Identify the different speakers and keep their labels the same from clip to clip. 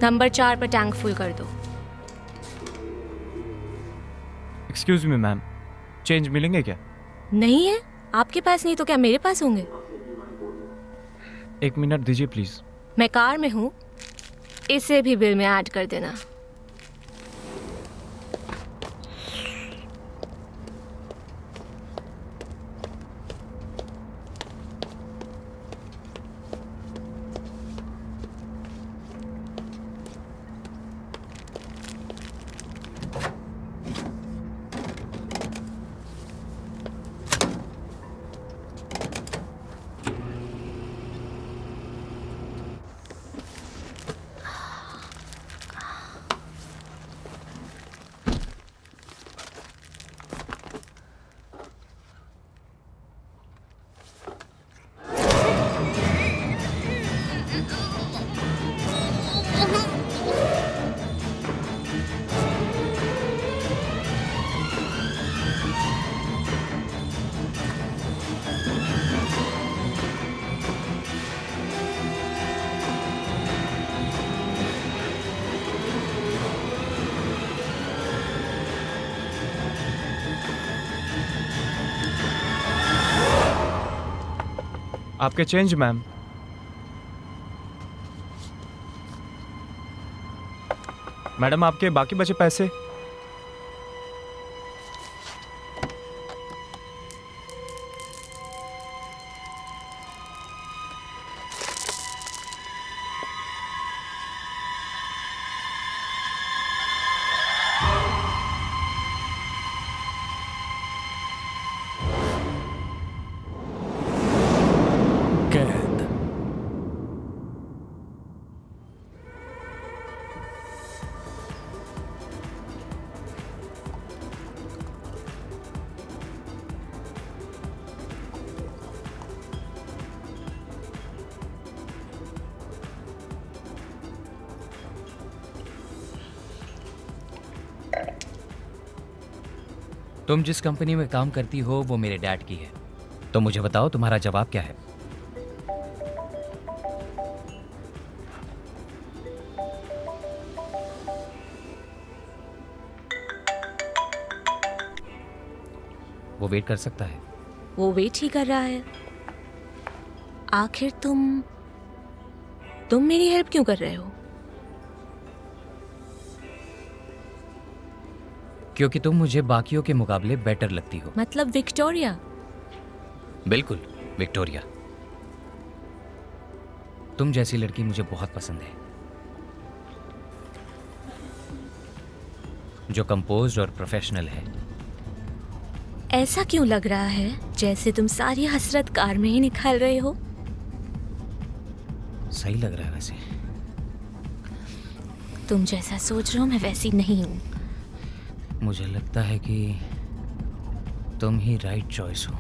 Speaker 1: Number 4 पर tank full कर दो।
Speaker 2: एक्सक्यूज मी मैम, चेंज मिलेंगे क्या?
Speaker 1: नहीं है आपके पास? नहीं तो क्या मेरे पास होंगे?
Speaker 2: 1 मिनट दीजिए प्लीज।
Speaker 1: मैं कार में हूँ, इसे भी बिल में ऐड कर देना।
Speaker 2: आपके चेंज मैम। मैडम आपके बाकी बचे पैसे।
Speaker 3: कैद।
Speaker 4: तुम जिस कंपनी में काम करती हो वो मेरे डैड की है, तो मुझे बताओ तुम्हारा जवाब क्या है? वो वेट कर सकता है।
Speaker 1: वो वेट ही कर रहा है। आखिर तुम मेरी हेल्प क्यों कर रहे हो?
Speaker 4: क्योंकि तुम मुझे बाकियों के मुकाबले बेटर लगती हो।
Speaker 1: मतलब विक्टोरिया?
Speaker 4: बिल्कुल, विक्टोरिया। तुम जैसी लड़की मुझे बहुत पसंद है, जो कंपोज्ड और प्रोफेशनल है।
Speaker 1: ऐसा क्यों लग रहा है जैसे तुम सारी हसरत कार में ही निकाल रहे हो?
Speaker 4: सही लग रहा है वैसे।
Speaker 1: तुम जैसा सोच रहे हो मैं वैसी नहीं हूँ।
Speaker 4: मुझे लगता है कि तुम ही राइट चॉइस हो।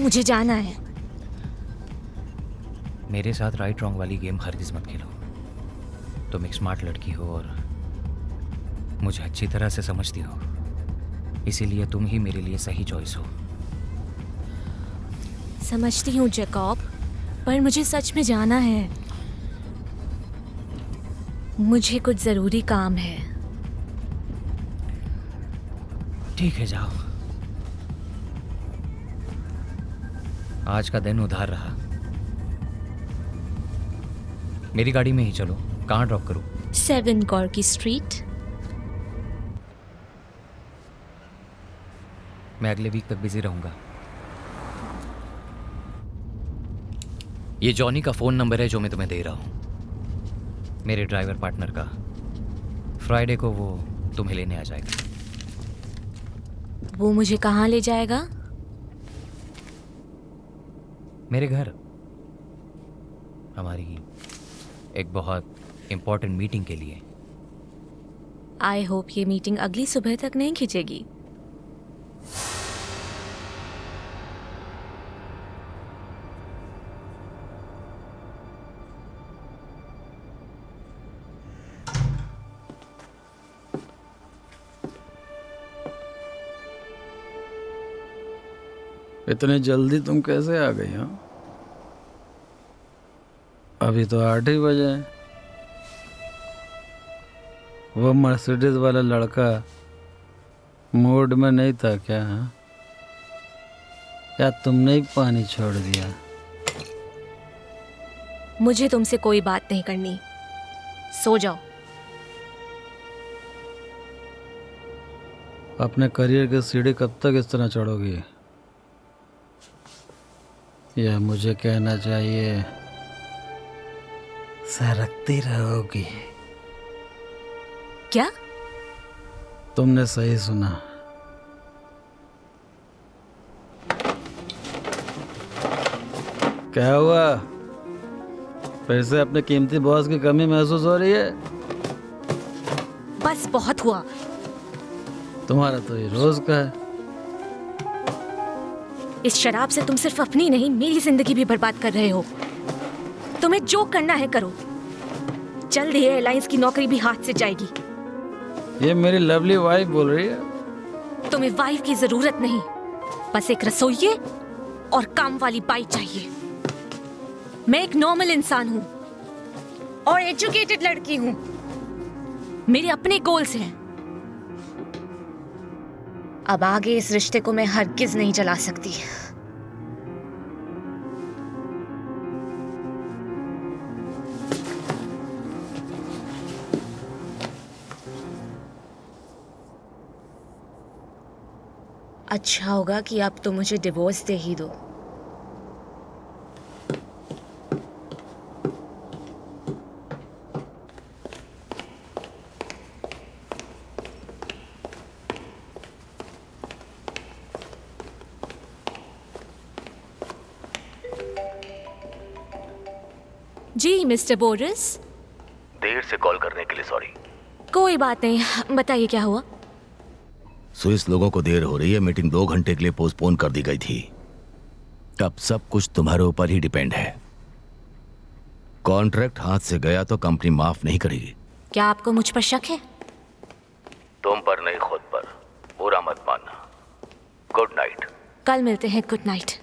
Speaker 1: मुझे जाना है।
Speaker 4: मेरे साथ राइट रॉन्ग वाली गेम हरगिज मत खेलो। तुम एक स्मार्ट लड़की हो और मुझे अच्छी तरह से समझती हो, इसीलिए तुम ही मेरे लिए सही चॉइस हो।
Speaker 1: समझती हूँ जैकब, पर मुझे सच में जाना है। मुझे कुछ जरूरी काम है।
Speaker 4: ठीक है, जाओ। आज का दिन उधार रहा। मेरी गाड़ी में ही चलो। कहाँ ड्रॉप करूं?
Speaker 1: 7 गॉर्की स्ट्रीट।
Speaker 4: मैं अगले वीक तक बिजी रहूंगा। ये जॉनी का फोन नंबर है जो मैं तुम्हें दे रहा हूं, मेरे ड्राइवर पार्टनर का। फ्राइडे को वो तुम्हें लेने आ जाएगा।
Speaker 1: वो मुझे कहाँ ले जाएगा?
Speaker 4: मेरे घर, हमारी एक बहुत इंपॉर्टेंट मीटिंग के लिए।
Speaker 1: आई होप ये मीटिंग अगली सुबह तक नहीं खिंचेगी।
Speaker 3: इतने जल्दी तुम कैसे आ गई? हाँ, अभी तो 8 ही बजे हैं। वो मर्सिडीज वाला लड़का मूड में नहीं था क्या? हाँ? या तुमने ही पानी छोड़ दिया?
Speaker 1: मुझे तुमसे कोई बात नहीं करनी, सो जाओ।
Speaker 3: अपने करियर की सीढ़ी कब तक इस तरह चढ़ोगी? या मुझे कहना चाहिए सरकती रहोगी?
Speaker 1: क्या?
Speaker 3: तुमने सही सुना। क्या हुआ? फिर से अपने कीमती बॉस की कमी महसूस हो रही है?
Speaker 1: बस बहुत हुआ।
Speaker 3: तुम्हारा तो ये रोज का है।
Speaker 1: इस शराब से तुम सिर्फ अपनी नहीं, मेरी जिंदगी भी बर्बाद कर रहे हो। तुम्हें जो करना है करो, जल्द ही एयरलाइंस की नौकरी भी हाथ से जाएगी।
Speaker 3: ये मेरी लवली वाइफ बोल रही है।
Speaker 1: तुम्हें वाइफ की जरूरत नहीं, बस एक रसोइये और काम वाली बाई चाहिए। मैं एक नॉर्मल इंसान हूं और एजुकेटेड लड़की हूं। मेरे अपने गोल्स हैं। अब आगे इस रिश्ते को मैं हरगिज नहीं चला सकती। अच्छा होगा कि अब तो मुझे डिवोर्स दे ही दो। जी मिस्टर बोरिस।
Speaker 5: देर से कॉल करने के लिए सॉरी।
Speaker 1: कोई बात नहीं, बताइए क्या हुआ?
Speaker 5: स्विस लोगों को देर हो रही है, मीटिंग 2 घंटे के लिए पोस्टपोन कर दी गई थी। अब सब कुछ तुम्हारे ऊपर ही डिपेंड है। कॉन्ट्रैक्ट हाथ से गया तो कंपनी माफ नहीं करेगी।
Speaker 1: क्या आपको मुझ पर शक है?
Speaker 5: तुम पर नहीं, खुद पर। बुरा मत मानना। Good night.
Speaker 1: कल मिलते हैं। Good night.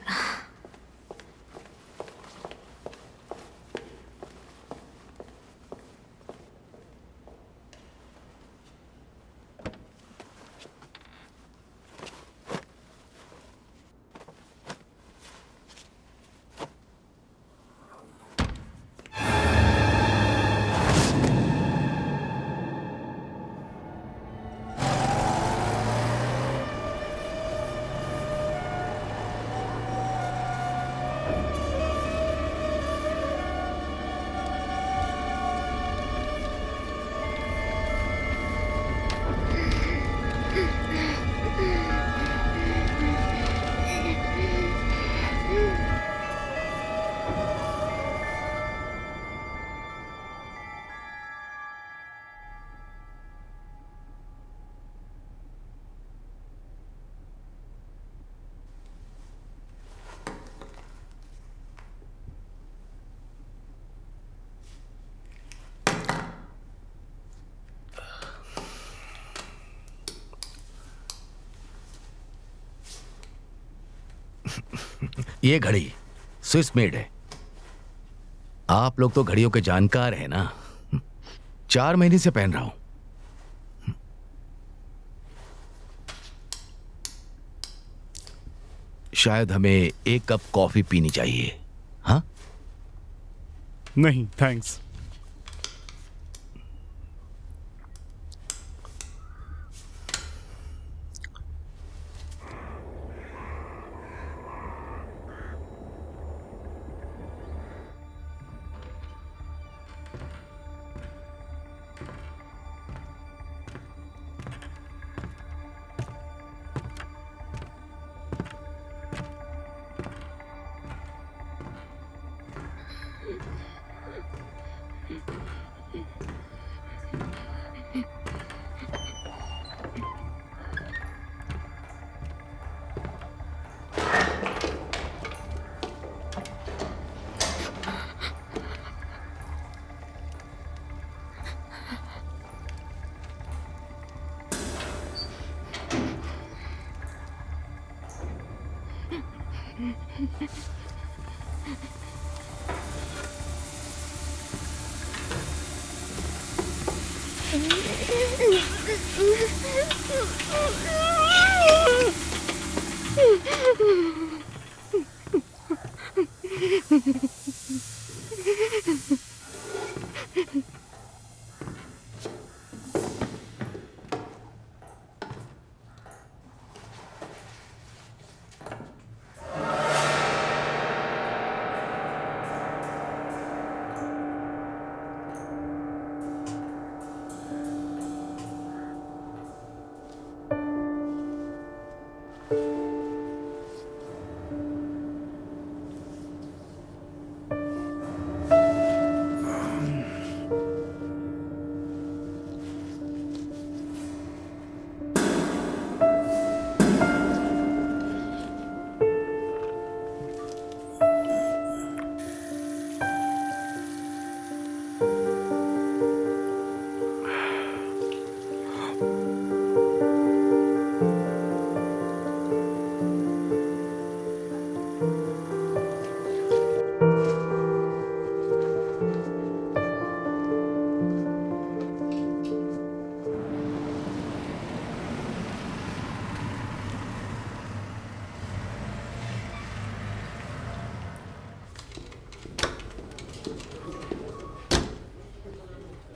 Speaker 5: ये घड़ी स्विस मेड है। आप लोग तो घड़ियों के जानकार हैं ना। 4 महीने से पहन रहा हूं। शायद हमें 1 कप कॉफी पीनी चाहिए। हाँ?
Speaker 2: नहीं थैंक्स।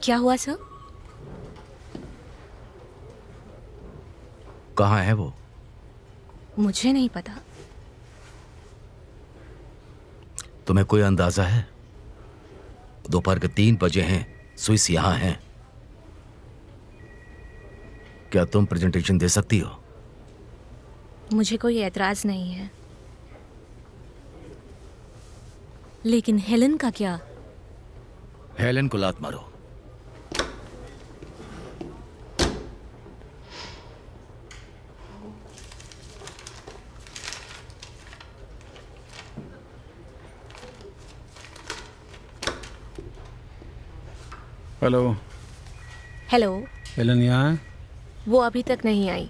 Speaker 1: क्या हुआ सर?
Speaker 5: कहाँ है वो?
Speaker 1: मुझे नहीं पता।
Speaker 5: तुम्हें कोई अंदाजा है? दोपहर के 3 बजे हैं, स्विस यहां हैं। क्या तुम प्रेजेंटेशन दे सकती हो?
Speaker 1: मुझे कोई एतराज नहीं है, लेकिन हेलन का क्या?
Speaker 5: हेलन को लात मारो।
Speaker 3: हेलो।
Speaker 1: हेलो।
Speaker 3: हेलन यहाँ है?
Speaker 1: वो अभी तक नहीं आई।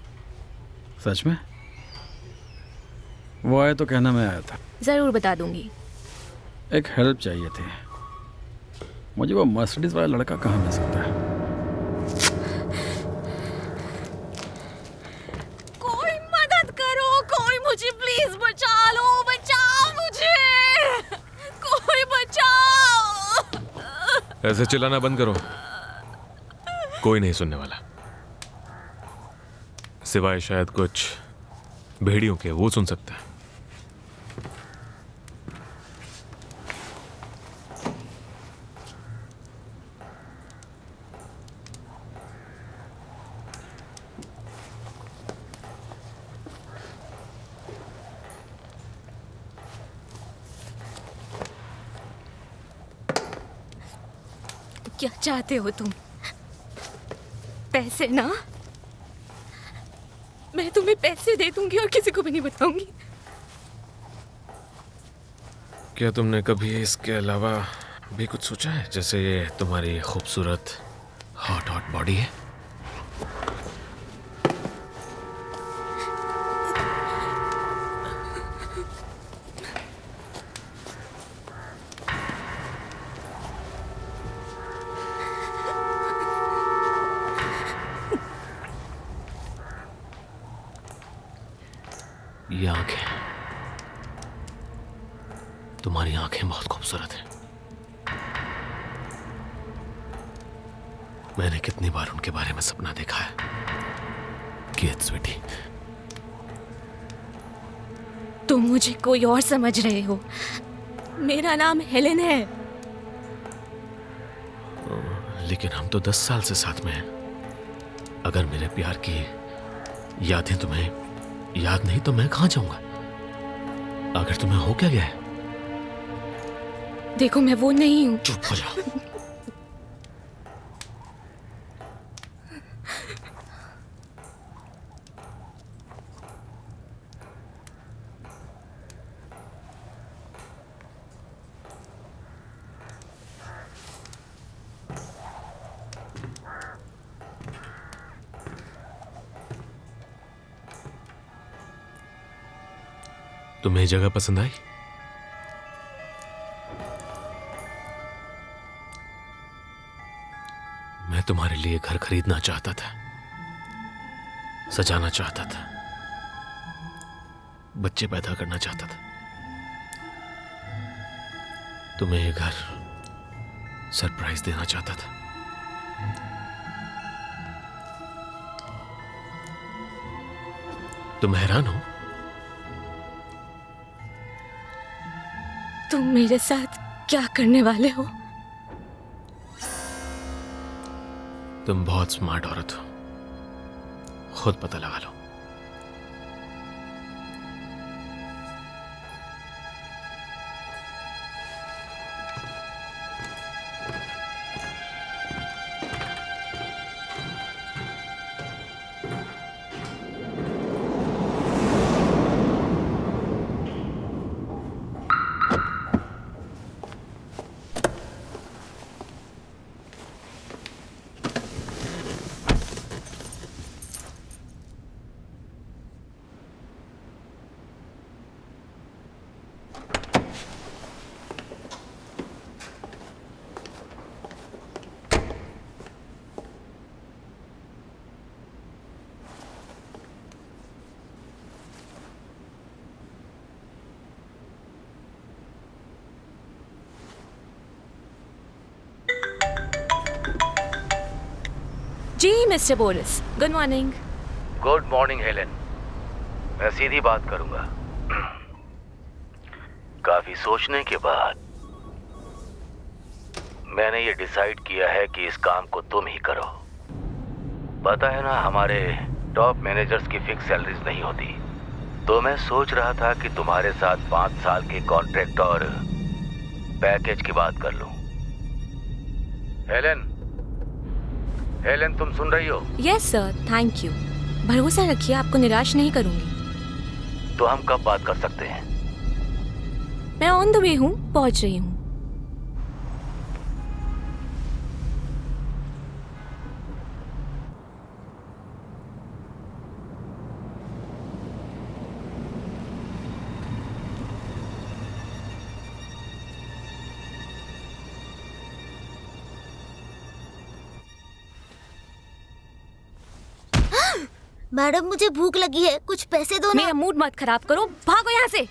Speaker 3: सच में? वो आए तो कहना मैं आया था।
Speaker 1: जरूर बता दूंगी।
Speaker 3: एक हेल्प चाहिए थी मुझे। वो मर्सिडीज वाला लड़का कहाँ मिल सकता है?
Speaker 1: कोई मदद करो, कोई मुझे प्लीज बचा लो, बचाओ मुझे, कोई बचाओ।
Speaker 6: ऐसे चिल्लाना बंद करो, कोई नहीं सुनने वाला, सिवाय शायद कुछ भेड़ियों के, वो सुन सकता है।
Speaker 1: क्या चाहते हो तुम? पैसे ना? मैं तुम्हें पैसे दे दूंगी और किसी को भी नहीं बताऊंगी।
Speaker 6: क्या तुमने कभी इसके अलावा भी कुछ सोचा है? जैसे ये तुम्हारी खूबसूरत हॉट हॉट बॉडी है, ये आंखें, तुम्हारी आंखें बहुत खूबसूरत हैं। मैंने कितनी बार उनके बारे में सपना देखा है कि स्वीटी,
Speaker 1: तुम मुझे कोई और समझ रहे हो। मेरा नाम हेलेन है।
Speaker 6: लेकिन हम तो 10 साल से साथ में हैं। अगर मेरे प्यार की यादें तुम्हें याद नहीं तो मैं कहां जाऊंगा? अगर तुम्हें हो क्या गया है?
Speaker 1: देखो, मैं वो नहीं हूं।
Speaker 6: चुप हो जाओ। तुम्हें जगह पसंद आई? मैं तुम्हारे लिए घर खरीदना चाहता था, सजाना चाहता था, बच्चे पैदा करना चाहता था। तुम्हें ये घर सरप्राइज देना चाहता था। तुम हैरान हो?
Speaker 1: तुम मेरे साथ क्या करने वाले हो?
Speaker 6: तुम बहुत स्मार्ट औरत हो, खुद पता लगा लो।
Speaker 1: जी mister Boris, good morning.
Speaker 5: Good morning Helen. मैं सीधी बात करूंगा। काफी सोचने के बाद मैंने ये डिसाइड किया है कि इस काम को तुम ही करो। पता है ना, हमारे टॉप मैनेजर्स की फिक्स सैलरीज नहीं होती, तो मैं सोच रहा था कि तुम्हारे साथ 5 साल के कॉन्ट्रैक्ट और पैकेज की बात कर लूं। हेलेन, तुम सुन रही हो?
Speaker 1: Yes sir, thank you. भरोसा रखिए, आपको निराश नहीं करूंगी।
Speaker 5: तो हम कब बात कर सकते हैं?
Speaker 1: मैं ऑन द वे हूँ, पहुंच रही हूँ।
Speaker 7: मैडम, मुझे भूख लगी है, कुछ पैसे दो ना।
Speaker 1: मेरा मूड मत खराब करो, भागो यहाँ से।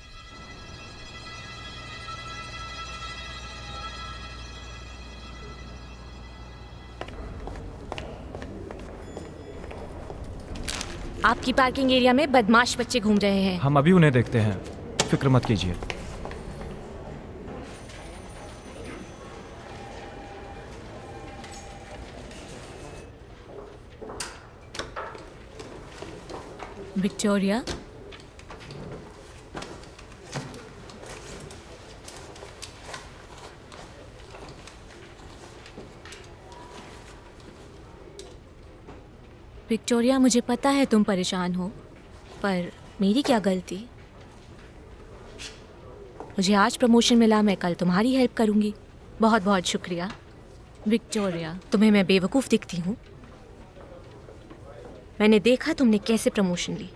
Speaker 1: आपकी पार्किंग एरिया में बदमाश बच्चे घूम रहे हैं।
Speaker 2: हम अभी उन्हें देखते हैं, फिक्र मत कीजिए।
Speaker 1: विक्टोरिया, विक्टोरिया, मुझे पता है तुम परेशान हो, पर मेरी क्या गलती? मुझे आज प्रमोशन मिला, मैं कल तुम्हारी हेल्प करूंगी। बहुत बहुत शुक्रिया। विक्टोरिया, तुम्हें मैं बेवकूफ़ दिखती हूँ? मैंने देखा तुमने कैसे प्रमोशन ली।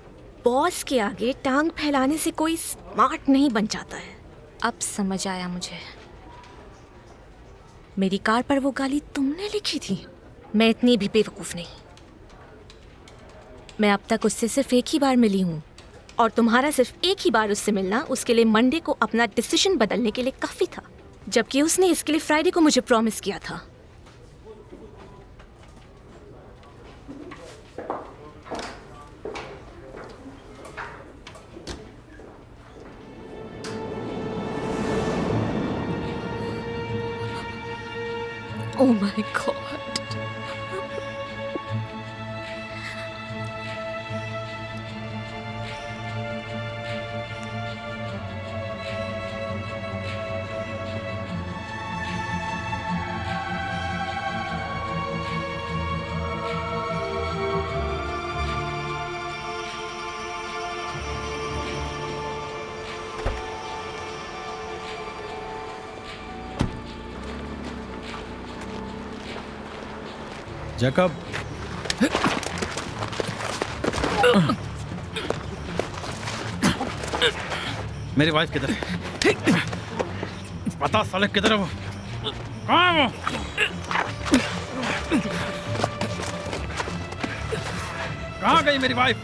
Speaker 1: बॉस के आगे टांग फैलाने से कोई स्मार्ट नहीं बन जाता है। अब समझ आया मुझे। मेरी कार पर वो गाली तुमने लिखी थी। मैं इतनी भी बेवकूफ़ नहीं। मैं अब तक उससे सिर्फ एक ही बार मिली हूँ, और तुम्हारा सिर्फ एक ही बार उससे मिलना उसके लिए मंडे को अपना डिसीजन बदलने के लिए काफ़ी था, जबकि उसने इसके लिए फ्राइडे को मुझे प्रॉमिस किया था। Oh my God.
Speaker 3: जैकब, मेरी वाइफ किधर है? बता साले, किधर है वो? कहाँ है वो? कहाँ गई मेरी वाइफ?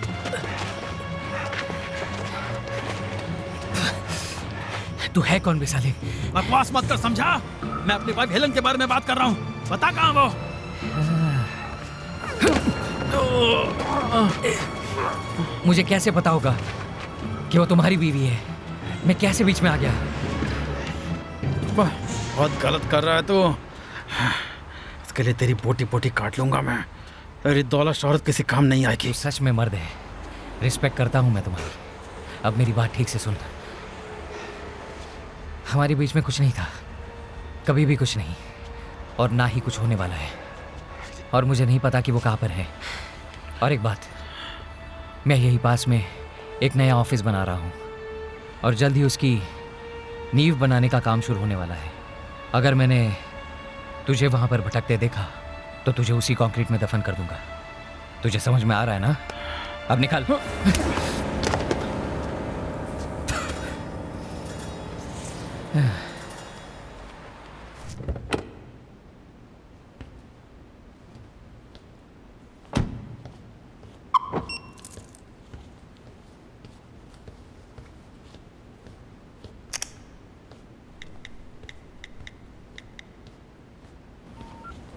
Speaker 4: तू है कौन बे साले?
Speaker 3: बकवास मत कर, समझा? मैं अपनी वाइफ हेलन के बारे में बात कर रहा हूँ। बता कहाँ वो?
Speaker 4: मुझे कैसे पता होगा कि वो तुम्हारी बीवी है? मैं कैसे बीच में आ गया?
Speaker 3: बहुत गलत कर रहा है तू। इसके लिए तेरी पोटी पोटी काट लूंगा मैं। तेरी दौलत शोहरत किसी काम नहीं आएगी।
Speaker 4: तू सच में मर्द है। रिस्पेक्ट करता हूँ मैं तुम्हारी। अब मेरी बात ठीक से सुन। हमारे बीच में कुछ नहीं था, कभी भी कुछ नहीं, और ना ही कुछ होने वाला है। और मुझे नहीं पता कि वो कहाँ पर है। और एक बात, मैं यही पास में एक नया ऑफिस बना रहा हूँ और जल्द ही उसकी नींव बनाने का काम शुरू होने वाला है। अगर मैंने तुझे वहाँ पर भटकते देखा तो तुझे उसी कंक्रीट में दफन कर दूंगा। तुझे समझ में आ रहा है ना? अब निकल।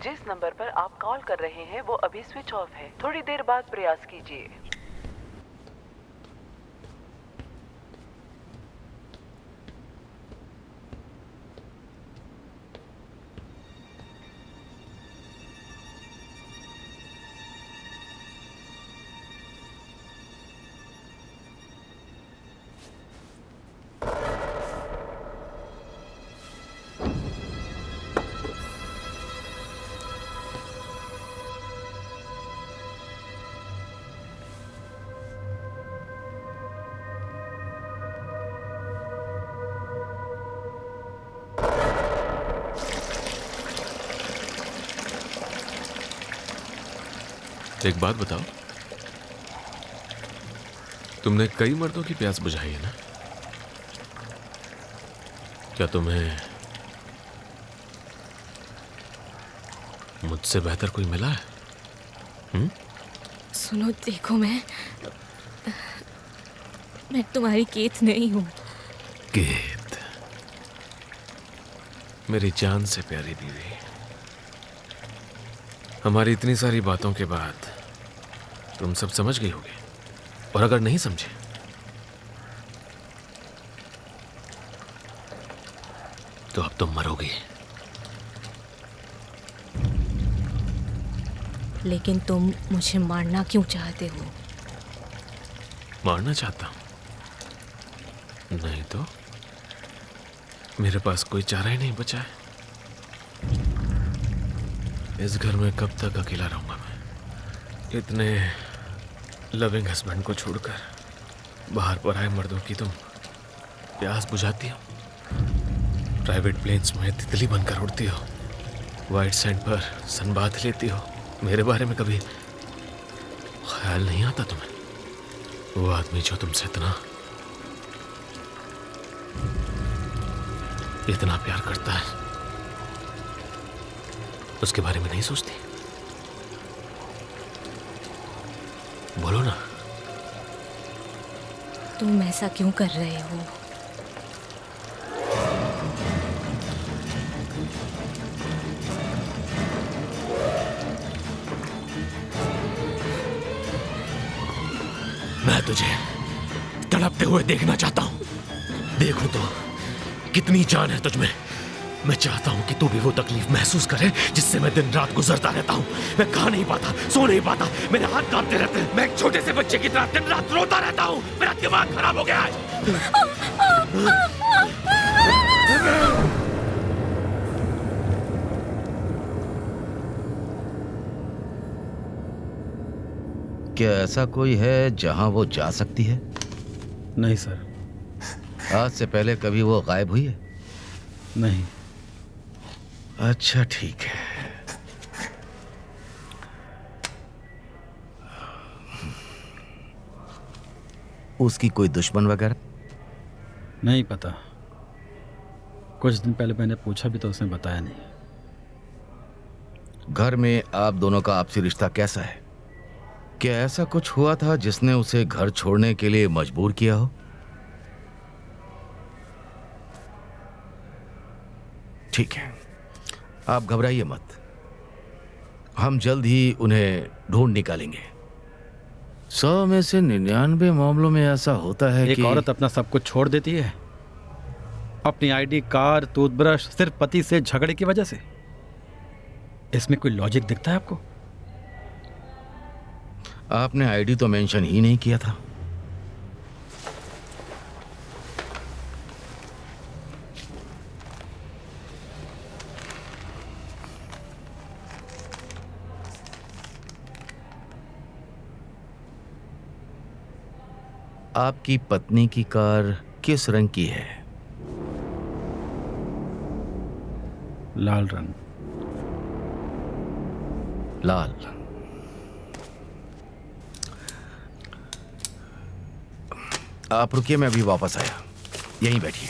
Speaker 8: जिस नंबर पर आप कॉल कर रहे हैं वो अभी स्विच ऑफ है। थोड़ी देर बाद प्रयास कीजिए।
Speaker 6: एक बात बताओ, तुमने कई मर्दों की प्यास बुझाई है ना? क्या तुम्हें मुझसे बेहतर कोई मिला है?
Speaker 1: सुनो, देखो, मैं तुम्हारी केत नहीं हूँ।
Speaker 6: केत, मेरी जान से प्यारी बीवी। हमारी इतनी सारी बातों के बाद तुम सब समझ गई होगी, और अगर नहीं समझे तो अब तुम मरोगी।
Speaker 1: लेकिन तुम मुझे मारना क्यों चाहते हो?
Speaker 6: मारना चाहता हूं? नहीं तो मेरे पास कोई चारा ही नहीं बचा है। इस घर में कब तक अकेला रहूंगा मैं? इतने लविंग हस्बैंड को छोड़कर बाहर पर आए मर्दों की तुम प्यास बुझाती हो। प्राइवेट प्लेन्स में तितली बनकर उड़ती हो, वाइट सैंड पर सनबाथ लेती हो। मेरे बारे में कभी ख्याल नहीं आता तुम्हें? वो आदमी जो तुमसे इतना प्यार करता है, उसके बारे में नहीं सोचती? बोलो ना।
Speaker 1: तुम ऐसा क्यों कर रहे हो?
Speaker 6: मैं तुझे तड़पते हुए देखना चाहता हूं। देखूं तो कितनी जान है तुझमें। मैं चाहता हूं कि तू भी वो तकलीफ महसूस करे जिससे मैं दिन रात गुजरता रहता हूं। मैं खा नहीं पाता, सो नहीं पाता, मेरे हाथ कांपते रहते हैं। मैं एक छोटे से बच्चे की तरह दिन रात रोता रहता हूं। मेरा दिमाग खराब हो गया है।
Speaker 5: क्या ऐसा कोई है जहां वो जा सकती है?
Speaker 3: नहीं सर।
Speaker 5: आज से पहले कभी वो गायब हुई है?
Speaker 3: नहीं।
Speaker 5: अच्छा, ठीक है। उसकी कोई दुश्मन वगैरह?
Speaker 3: नहीं पता। कुछ दिन पहले मैंने पूछा भी तो उसने बताया नहीं।
Speaker 5: घर में आप दोनों का आपसी रिश्ता कैसा है? क्या ऐसा कुछ हुआ था जिसने उसे घर छोड़ने के लिए मजबूर किया हो? ठीक है, आप घबराइए मत, हम जल्द ही उन्हें ढूंढ निकालेंगे। 100 में से 99 मामलों में ऐसा होता है
Speaker 3: एक
Speaker 5: कि
Speaker 3: औरत अपना सब कुछ छोड़ देती है, अपनी आईडी, कार, टूथब्रश, सिर्फ पति से झगड़े की वजह से। इसमें कोई लॉजिक दिखता है आपको?
Speaker 5: आपने आईडी तो मेंशन ही नहीं किया था। आपकी पत्नी की कार किस रंग की है?
Speaker 3: लाल रंग।
Speaker 5: लाल। आप रुकिए, मैं अभी वापस आया, यहीं बैठिए।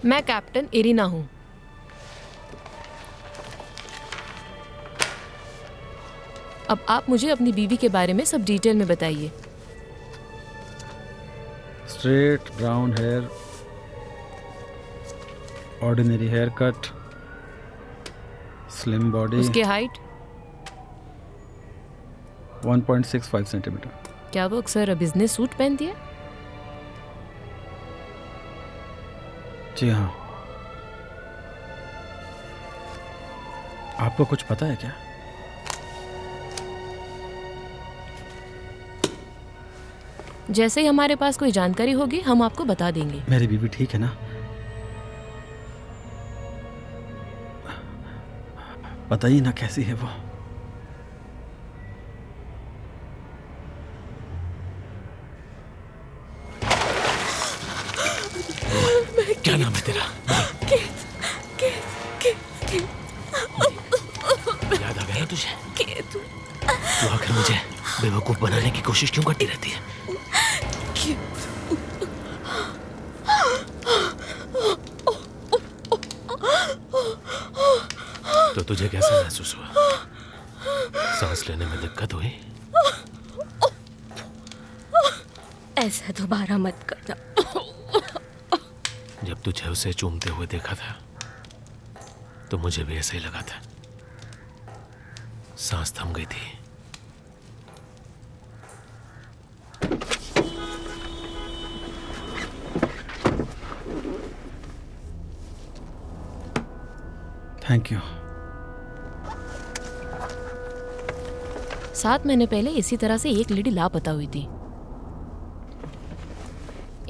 Speaker 9: मैं कैप्टन इरिना हूँ। अब आप मुझे अपनी बीवी के बारे में सब डिटेल में बताइए।
Speaker 3: Straight brown hair, ordinary hair cut, slim body,
Speaker 9: उसकी हाइट
Speaker 3: 1.65 सेंटीमीटर।
Speaker 9: क्या वो अक्सर बिजनेस सूट पहनती है?
Speaker 3: जी हाँ। आपको कुछ पता है क्या?
Speaker 9: जैसे ही हमारे पास कोई जानकारी होगी हम आपको बता देंगे।
Speaker 3: मेरी बीवी ठीक है ना? बताइए ना कैसी है वो?
Speaker 6: क्या नाम है तेरा? याद आ गया ना तुझे? तू आखिर मुझे बेवकूफ बनाने की कोशिश क्यों करती रहती है? तो तुझे कैसा महसूस हुआ? सांस लेने में दिक्कत हुई?
Speaker 1: ऐसा दोबारा मत करना।
Speaker 6: जब तुझे उसे चूमते हुए देखा था तो मुझे भी ऐसा ही लगा था। सांस थम गई थी।
Speaker 3: Thank you.
Speaker 9: 7 महीने पहले इसी तरह से एक लेडी लापता हुई थी।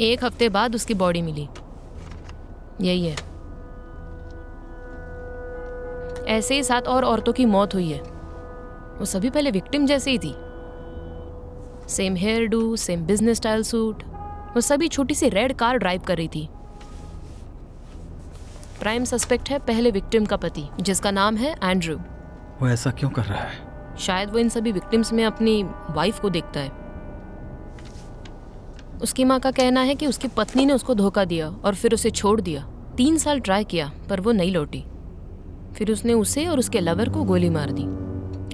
Speaker 9: 1 हफ्ते बाद उसकी बॉडी मिली। यही है। ऐसे ही 7 और औरतों की मौत हुई है। वो सभी पहले विक्टिम जैसे ही थी। Same here do, same business style suit. वो सभी छोटी सी रेड कार ड्राइव कर रही थी। प्राइम सस्पेक्ट है पहले विक्टिम का पति, जिसका नाम है एंड्रू।
Speaker 3: वो ऐसा क्यों कर रहा है?
Speaker 9: शायद वो इन सभी विक्टिम्स में अपनी वाइफ को देखता है। उसकी माँ का कहना है कि उसकी पत्नी ने उसको धोखा दिया और फिर उसे छोड़ दिया। 3 साल ट्राई किया पर वो नहीं लौटी। फिर उसने उसे और उसके लवर को गोली मार दी।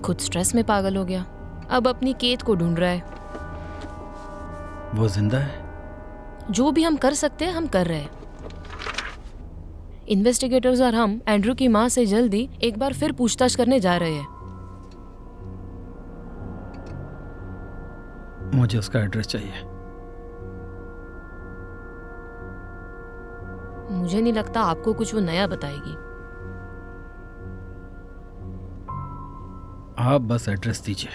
Speaker 9: खुद स्ट्रेस में पागल हो गया। अब अपनी केत को ढूंढ रहा है।
Speaker 3: वो जिंदा है?
Speaker 9: जो भी हम कर सकते हैं हम कर रहे हैं। इन्वेस्टिगेटर्स और हम एंड्रू की माँ से जल्दी एक बार फिर पूछताछ करने जा रहे हैं।
Speaker 3: मुझे उसका एड्रेस चाहिए।
Speaker 9: मुझे नहीं लगता आपको कुछ वो नया बताएगी।
Speaker 3: आप बस एड्रेस दीजिए।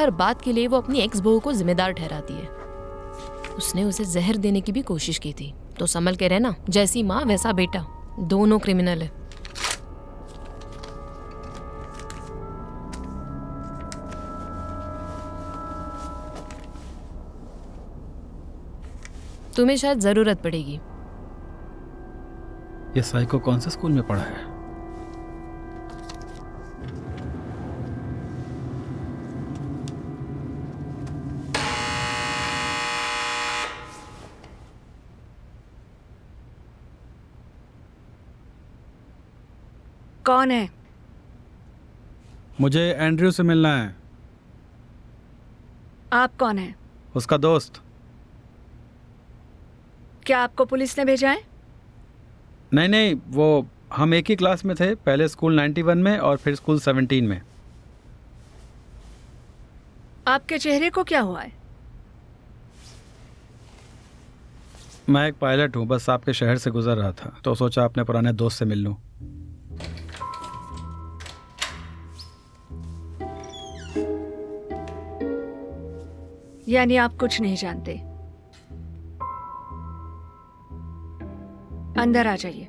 Speaker 9: हर बात के लिए वो अपनी एक्स बहू को जिम्मेदार ठहराती है। उसने उसे जहर देने की भी कोशिश की थी। तो संभल के रहना, जैसी माँ वैसा बेटा, दोनों क्रिमिनल है। तुम्हें शायद जरूरत पड़ेगी।
Speaker 3: ये साइको कौन से स्कूल में पढ़ा है?
Speaker 10: कौन है?
Speaker 3: मुझे एंड्रयू से मिलना है।
Speaker 10: आप कौन है?
Speaker 3: उसका दोस्त।
Speaker 10: क्या आपको पुलिस ने भेजा है?
Speaker 3: नहीं नहीं, वो हम एक ही क्लास में थे, पहले स्कूल 91 में और फिर स्कूल 17 में।
Speaker 10: आपके चेहरे को क्या हुआ है?
Speaker 3: मैं एक पायलट हूँ, बस आपके शहर से गुजर रहा था तो सोचा अपने पुराने दोस्त से मिल लूँ।
Speaker 10: यानी आप कुछ नहीं जानते। अंदर आ जाइए।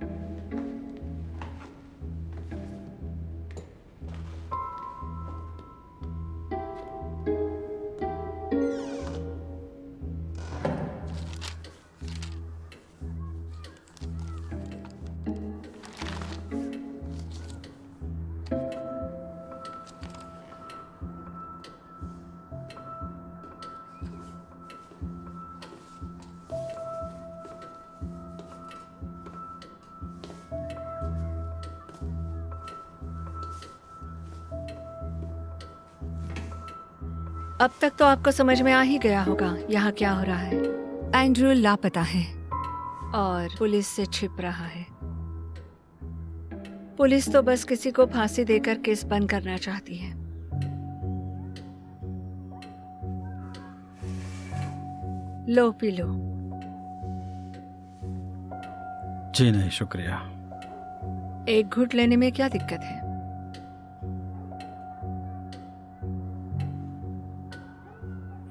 Speaker 10: अब तक तो आपको समझ में आ ही गया होगा यहाँ क्या हो रहा है। एंड्रयू लापता है और पुलिस से छिप रहा है। पुलिस तो बस किसी को फांसी देकर केस बंद करना चाहती है। लो पी लो।
Speaker 3: जी नहीं शुक्रिया।
Speaker 10: एक घूंट लेने में क्या दिक्कत है?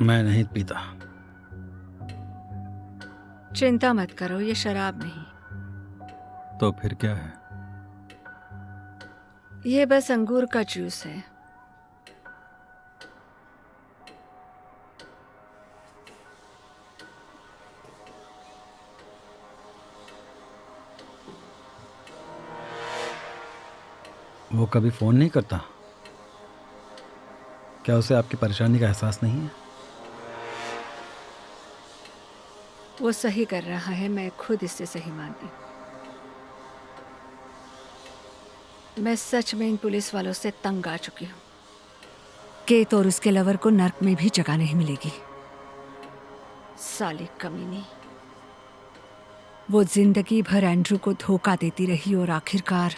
Speaker 3: मैं नहीं पीता।
Speaker 10: चिंता मत करो, ये शराब नहीं।
Speaker 3: तो फिर क्या है?
Speaker 10: ये बस अंगूर का जूस है।
Speaker 3: वो कभी फोन नहीं करता? क्या उसे आपकी परेशानी का एहसास नहीं है?
Speaker 10: वो सही कर रहा है, मैं खुद इससे सही मानती हूँ। मैं सच में इन पुलिस वालों से तंग आ चुकी हूँ। केत और उसके लवर को नर्क में भी जगह नहीं मिलेगी। साली कमीनी। वो जिंदगी भर एंड्रू को धोखा देती रही और आखिरकार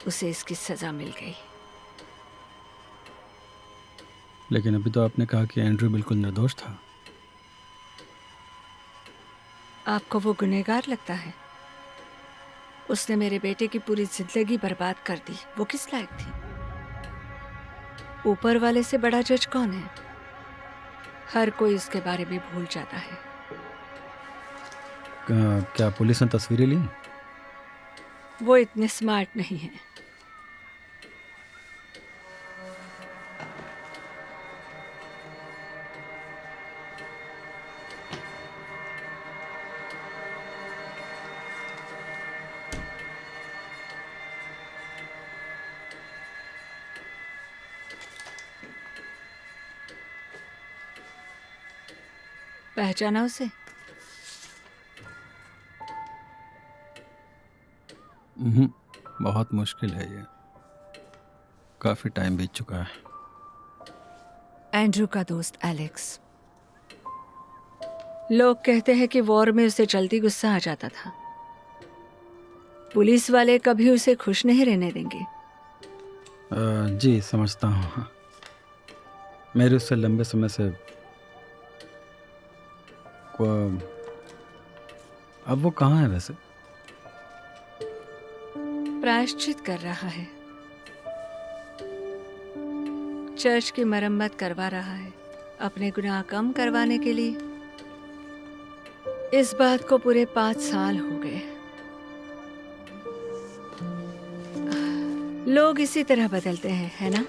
Speaker 10: उसे इसकी सजा मिल गई।
Speaker 3: लेकिन अभी तो आपने कहा कि एंड्रू बिल्कुल निर्दोष था।
Speaker 10: आपको वो गुनहगार लगता है? उसने मेरे बेटे की पूरी जिंदगी बर्बाद कर दी। वो किस लायक थी? ऊपर वाले से बड़ा जज कौन है? हर कोई उसके बारे में भूल जाता है।
Speaker 3: क्या पुलिस ने तस्वीरें ली?
Speaker 10: वो इतने स्मार्ट नहीं है। पहचाना उसे?
Speaker 3: बहुत मुश्किल है ये। काफी टाइम बीत चुका है।
Speaker 10: एंड्रू का दोस्त एलेक्स। लोग कहते हैं कि वॉर में उसे जल्दी गुस्सा आ जाता था। पुलिस वाले कभी उसे खुश नहीं रहने देंगे।
Speaker 3: जी समझता हूँ। मेरे उससे लंबे समय से अब वो कहाँ है वैसे?
Speaker 10: प्रायश्चित कर रहा है। चर्च की मरम्मत करवा रहा है अपने गुनाह कम करवाने के लिए। इस बात को पूरे 5 साल हो गए। लोग इसी तरह बदलते हैं, है ना?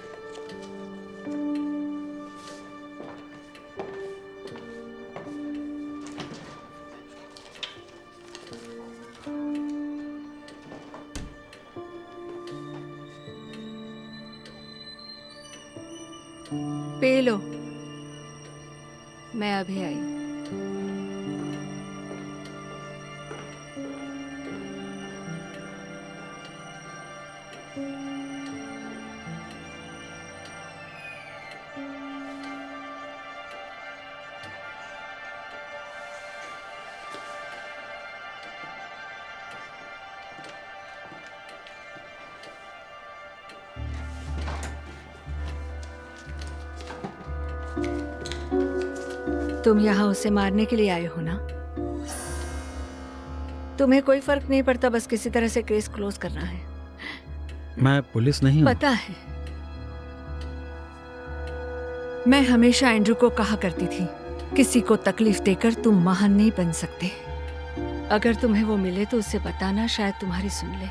Speaker 10: पी लो, मैं अभी आई। तुम यहाँ उसे मारने के लिए आए हो ना? तुम्हें कोई फर्क नहीं पड़ता, बस किसी तरह से केस क्लोज करना है।
Speaker 3: मैं पुलिस नहीं हूँ।
Speaker 10: पता है, मैं हमेशा एंड्रू को कहा करती थी, किसी को तकलीफ देकर तुम महान नहीं बन सकते। अगर तुम्हें वो मिले तो उसे बताना, शायद तुम्हारी सुन ले।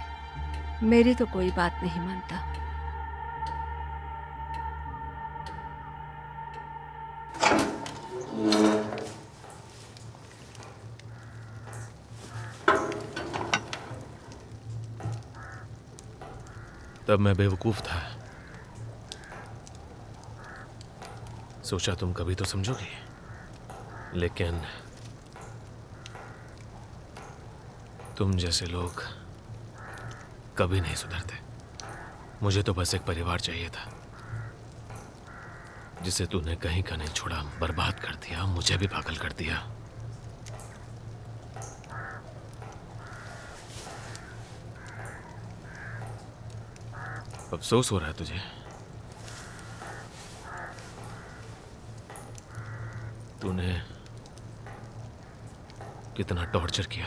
Speaker 10: मेरी तो कोई बात नहीं मानता।
Speaker 6: तब मैं बेवकूफ था। सोचा तुम कभी तो समझोगी, लेकिन तुम जैसे लोग कभी नहीं सुधरते। मुझे तो बस एक परिवार चाहिए था, जिसे तूने कहीं का नहीं छोड़ा, बर्बाद कर दिया, मुझे भी पागल कर दिया। अफसोस हो रहा है तुझे? तूने कितना टॉर्चर किया।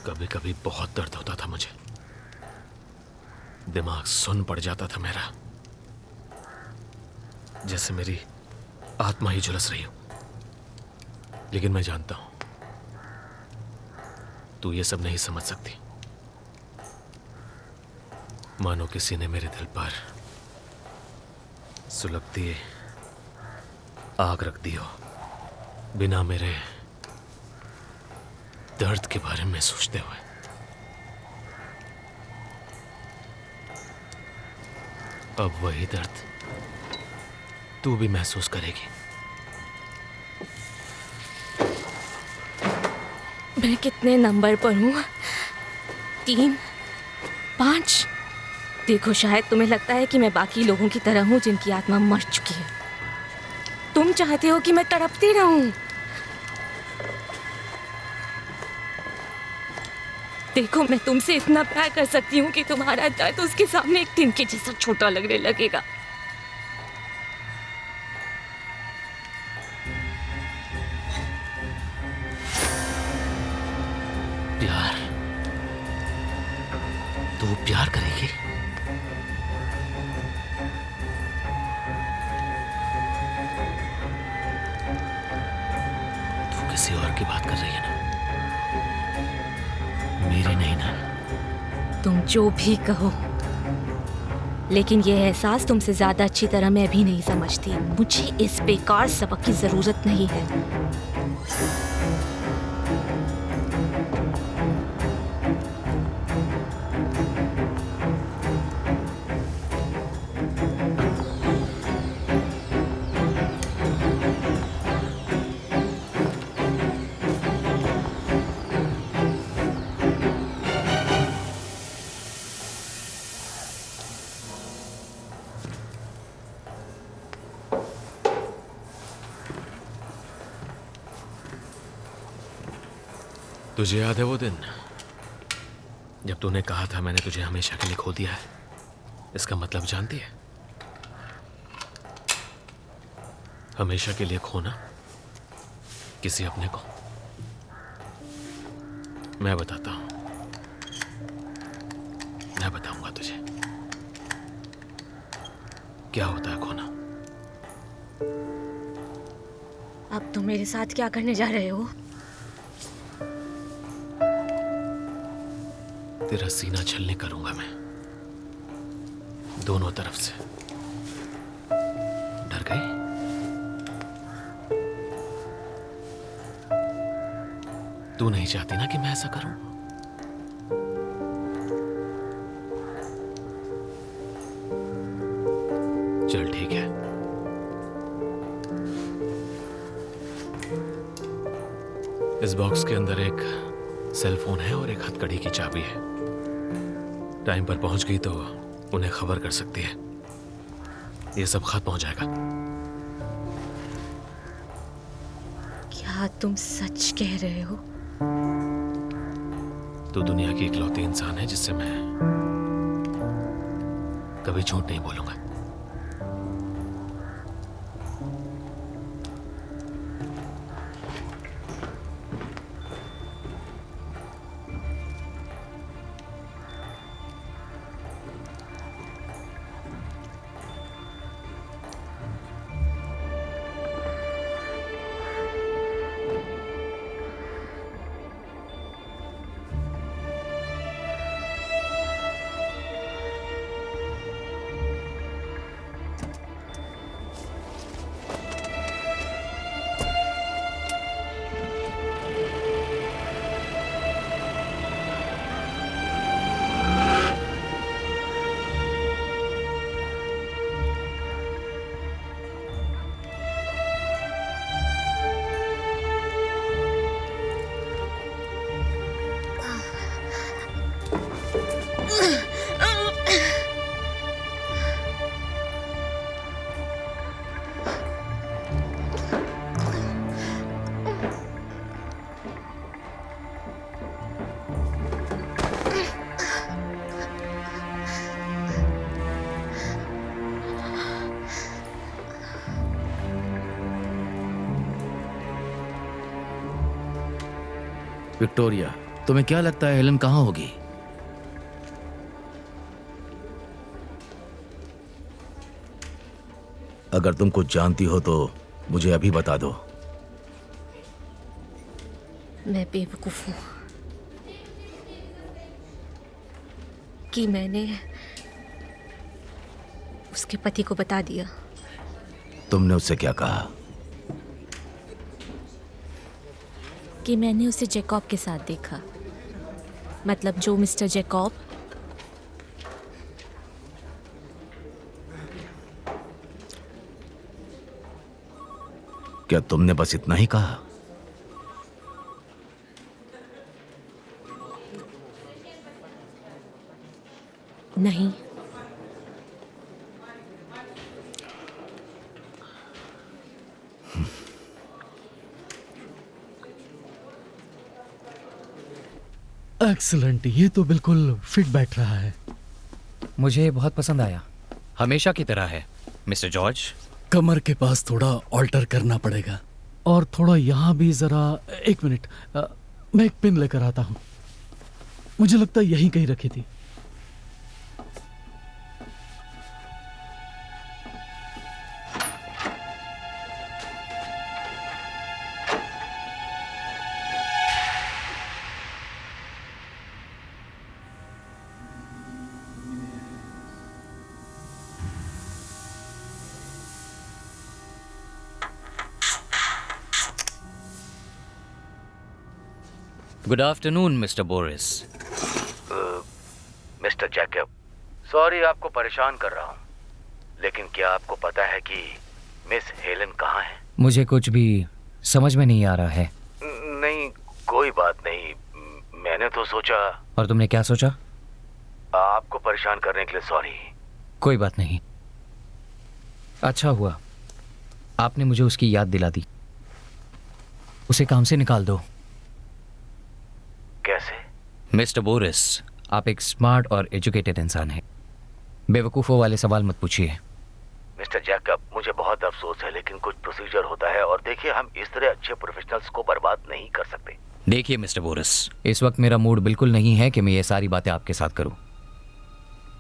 Speaker 6: कभी कभी बहुत दर्द होता था मुझे, दिमाग सुन पड़ जाता था मेरा, जैसे मेरी आत्मा ही झुलस रही हो। लेकिन मैं जानता हूं तू ये सब नहीं समझ सकती। मानो किसी ने मेरे दिल पर सुलगती आग रख दी हो, बिना मेरे दर्द के बारे में सोचते हुए। अब वही दर्द तू भी महसूस करेगी।
Speaker 1: मैं कितने नंबर पर हूँ? 3, 5? देखो, शायद तुम्हें लगता है कि मैं बाकी लोगों की तरह हूँ जिनकी आत्मा मर चुकी है। तुम चाहते हो कि मैं तड़पती रहूं। देखो, मैं तुमसे इतना प्यार कर सकती हूँ कि तुम्हारा दर्द उसके सामने एक तिनके जैसा छोटा लगने लगेगा।
Speaker 5: प्यार? तू प्यार करेगी? तू किसी और की बात कर रही है ना, मेरी नहीं ना?
Speaker 1: तुम जो भी कहो, लेकिन यह एहसास तुमसे ज्यादा अच्छी तरह मैं भी नहीं समझती। मुझे इस बेकार सबक की जरूरत नहीं है।
Speaker 6: तुझे याद है वो दिन जब तूने कहा था मैंने तुझे हमेशा के लिए खो दिया है? इसका मतलब जानती है? हमेशा के लिए खोना किसी अपने को। मैं बताता हूं, मैं बताऊंगा तुझे क्या होता है खोना।
Speaker 1: अब तुम मेरे साथ क्या करने जा रहे हो?
Speaker 6: तेरा सीना छलनी करूंगा मैं, दोनों तरफ से। डर गई? तू नहीं चाहती ना कि मैं ऐसा करूं? चल ठीक है। इस बॉक्स के अंदर एक सेल फोन है और एक हथकड़ी की चाबी है। टाइम पर पहुंच गई तो उन्हें खबर कर सकती है। ये सब खत्म हो जाएगा।
Speaker 1: क्या तुम सच कह रहे हो?
Speaker 6: तू दुनिया की इकलौती इंसान है जिससे मैं कभी झूठ नहीं बोलूंगा।
Speaker 5: विक्टोरिया, तुम्हें क्या लगता है हेलन कहाँ होगी? अगर तुम कुछ जानती हो तो मुझे अभी बता दो।
Speaker 1: मैं बेवकूफ हूं कि मैंने उसके पति को बता दिया।
Speaker 5: तुमने उससे क्या कहा?
Speaker 1: कि मैंने उसे जैकब के साथ देखा। मतलब जो मिस्टर जैकब
Speaker 5: क्या तुमने बस इतना ही कहा?
Speaker 1: नहीं।
Speaker 11: एक्सीलेंट, ये तो बिल्कुल फिट बैठ रहा है।
Speaker 4: मुझे बहुत पसंद आया, हमेशा की तरह है। मिस्टर जॉर्ज,
Speaker 11: कमर के पास थोड़ा ऑल्टर करना पड़ेगा और थोड़ा यहाँ भी जरा। एक मिनट, मैं एक पिन लेकर आता हूँ। मुझे लगता है यहीं कहीं रखी थी।
Speaker 4: Good afternoon mister Boris.
Speaker 5: Mister Jacob, sorry आपको परेशान कर रहा हूँ, लेकिन क्या आपको पता है कि मिस हेलन कहाँ है?
Speaker 4: मुझे कुछ भी समझ में नहीं आ रहा है।
Speaker 5: नहीं, कोई बात नहीं। मैंने तो सोचा।
Speaker 4: और तुमने क्या सोचा?
Speaker 5: आपको परेशान करने के लिए सॉरी।
Speaker 4: कोई बात नहीं, अच्छा हुआ आपने मुझे उसकी याद दिला दी। उसे काम से निकाल दो।
Speaker 5: कैसे?
Speaker 4: मिस्टर बोरिस, आप एक स्मार्ट और एजुकेटेड इंसान हैं। बेवकूफ़ों वाले सवाल मत पूछिए।
Speaker 5: मिस्टर जैकब, मुझे बहुत अफसोस है, लेकिन कुछ प्रोसीजर होता है और देखिए, हम इस तरह अच्छे प्रोफेशनल्स को बर्बाद नहीं कर सकते।
Speaker 4: देखिए मिस्टर बोरिस, इस वक्त मेरा मूड बिल्कुल नहीं है कि मैं ये सारी बातें आपके साथ करूं।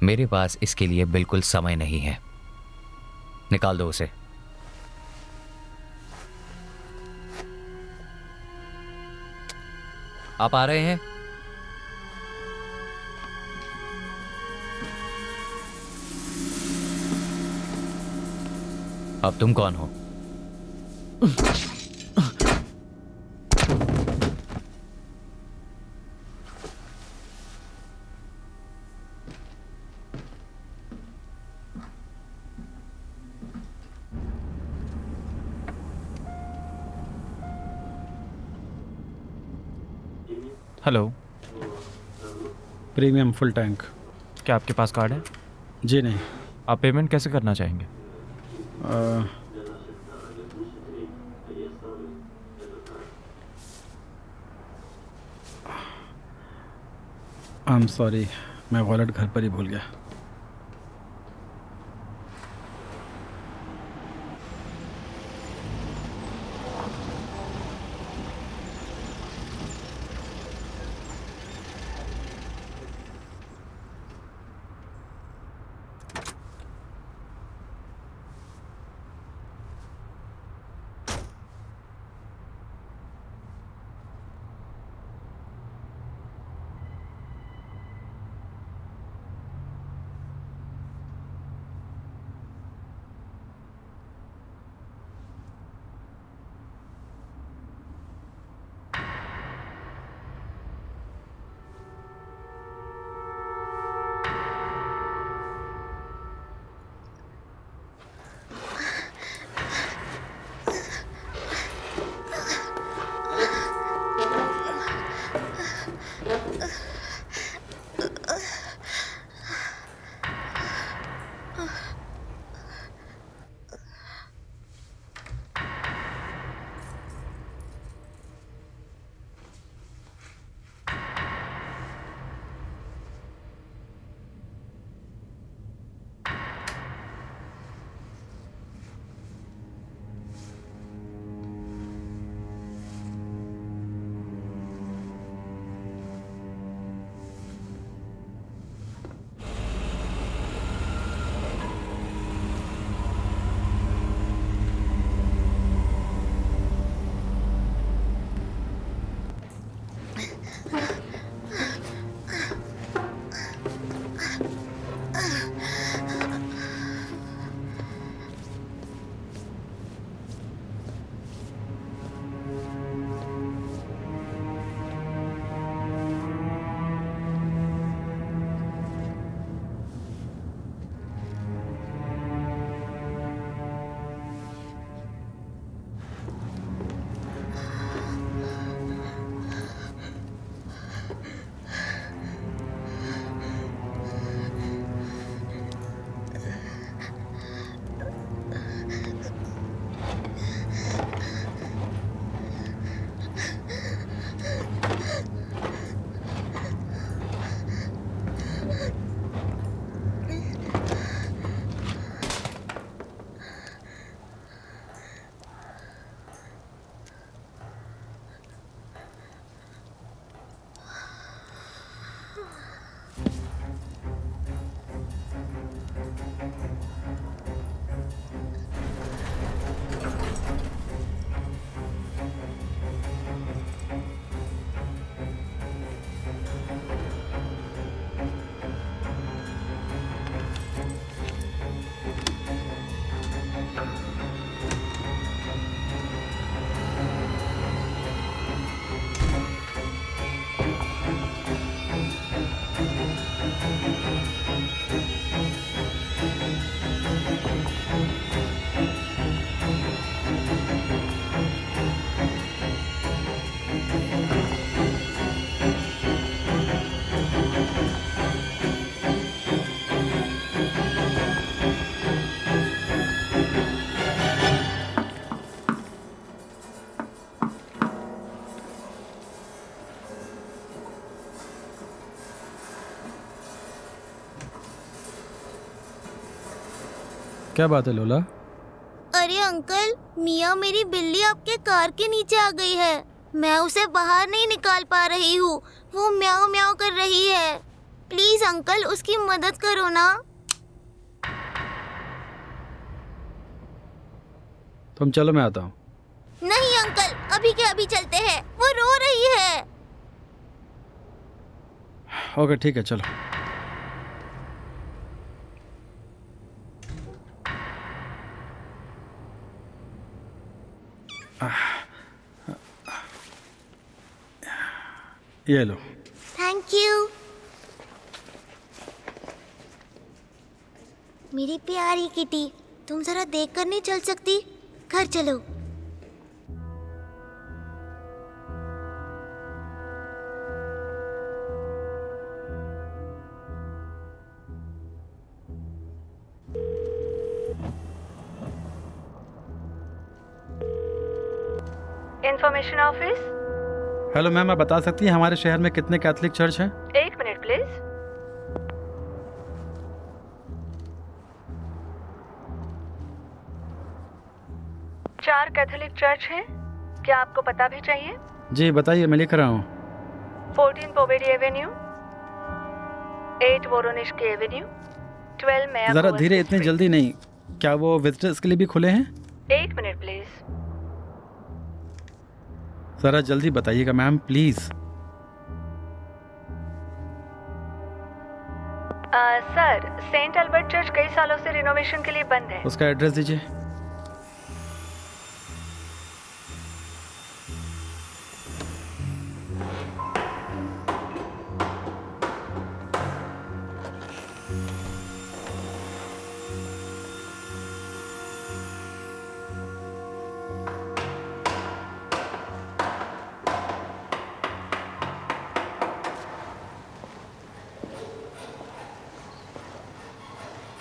Speaker 4: मेरे पास इसके लिए बिल्कुल समय नहीं है। निकाल दो उसे। आप आ रहे हैं? अब तुम कौन हो?
Speaker 2: हेलो।
Speaker 3: Premium full tank.
Speaker 2: क्या आपके पास कार्ड है?
Speaker 3: जी नहीं।
Speaker 2: आप पेमेंट कैसे करना चाहेंगे?
Speaker 3: आई एम सॉरी, मैं वॉलेट घर पर ही भूल गया। क्या बात है लोला?
Speaker 7: अरे अंकल, मिया मेरी बिल्ली आपके कार के नीचे आ गई है। मैं उसे बाहर नहीं निकाल पा रही हूँ। वो म्याऊं म्याऊं कर रही है। प्लीज अंकल उसकी मदद करो ना।
Speaker 3: तुम चलो, मैं आता हूँ।
Speaker 7: नहीं अंकल, अभी के अभी चलते हैं, वो रो रही है।
Speaker 3: ओके ठीक है, चलो। ये लो।
Speaker 7: Thank you. मेरी प्यारी किटी, तुम जरा देख कर नहीं चल सकती? घर चलो।
Speaker 10: Information office.
Speaker 3: हेलो मैम, आप बता सकती हैं हमारे शहर में कितने कैथोलिक चर्च हैं?
Speaker 10: 1 मिनट प्लीज। चार कैथोलिक चर्च हैं। क्या आपको पता भी चाहिए?
Speaker 3: जी बताइए, मैं लिख रहा हूँ।
Speaker 10: 14 पोवेडी एवेन्यू, 8 वोरोनिश्की एवेन्यू, 12 मेया।
Speaker 3: जरा धीरे, इतनी जल्दी नहीं। क्या वो विजिटर्स के लिए भी खुले हैं?
Speaker 10: 1 मिनट प्लीज।
Speaker 3: जरा जल्दी बताइएगा ma'am, please.
Speaker 10: Sir, saint Albert church कई सालों से रिनोवेशन के लिए बंद है।
Speaker 3: उसका एड्रेस दीजिए।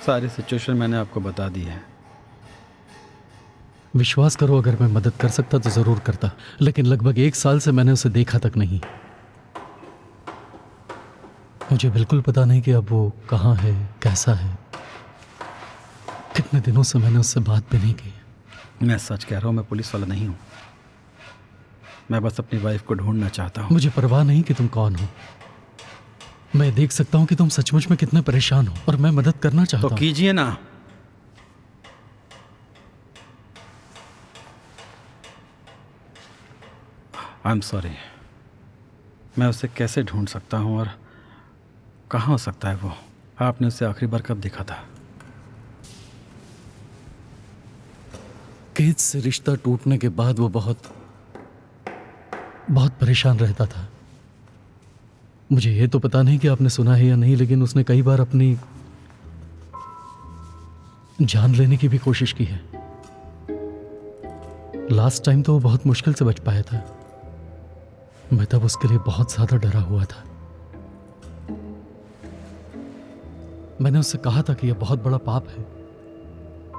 Speaker 3: सारी सिचुएशन मैंने आपको बता दी है।
Speaker 11: विश्वास करो, अगर मैं मदद कर सकता तो ज़रूर करता, लेकिन लगभग 1 साल से मैंने उसे देखा तक नहीं। मुझे बिल्कुल पता नहीं कि अब वो कहाँ है, कैसा है। कितने दिनों से मैंने उससे बात भी नहीं की।
Speaker 3: मैं सच कह रहा हूँ, मैं पुलिस वाला नहीं हूँ। मैं बस अपनी वाइफ को ढूंढना चाहता हूँ।
Speaker 11: मुझे परवाह नहीं कि तुम कौन हो। मैं देख सकता हूँ कि तुम सचमुच में कितने परेशान हो और मैं मदद करना चाहता हूँ।
Speaker 3: तो कीजिए ना। I am sorry. मैं उसे कैसे ढूंढ सकता हूँ और कहाँ हो सकता है वो? आपने उसे आखिरी बार कब देखा था?
Speaker 11: केत से रिश्ता टूटने के बाद वो बहुत परेशान रहता था। मुझे ये तो पता नहीं कि आपने सुना है या नहीं, लेकिन उसने कई बार अपनी जान लेने की भी कोशिश की है। लास्ट टाइम तो वो बहुत मुश्किल से बच पाया था। मैं तब उसके लिए बहुत ज्यादा डरा हुआ था। मैंने उससे कहा था कि यह बहुत बड़ा पाप है।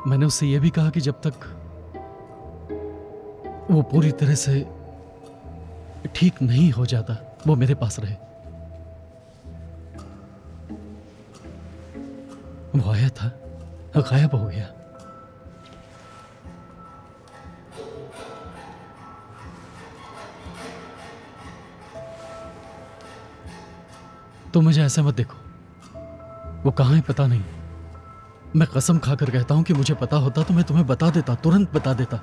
Speaker 11: मैंने उससे यह भी कहा कि जब तक वो पूरी तरह से ठीक नहीं हो जाता वो मेरे पास रहे। वो आया था, गायब हो गया। तो मुझे ऐसे मत देखो। वो कहाँ है पता नहीं। मैं कसम खाकर कहता हूं कि मुझे पता होता तो मैं तुम्हें बता देता, तुरंत बता देता।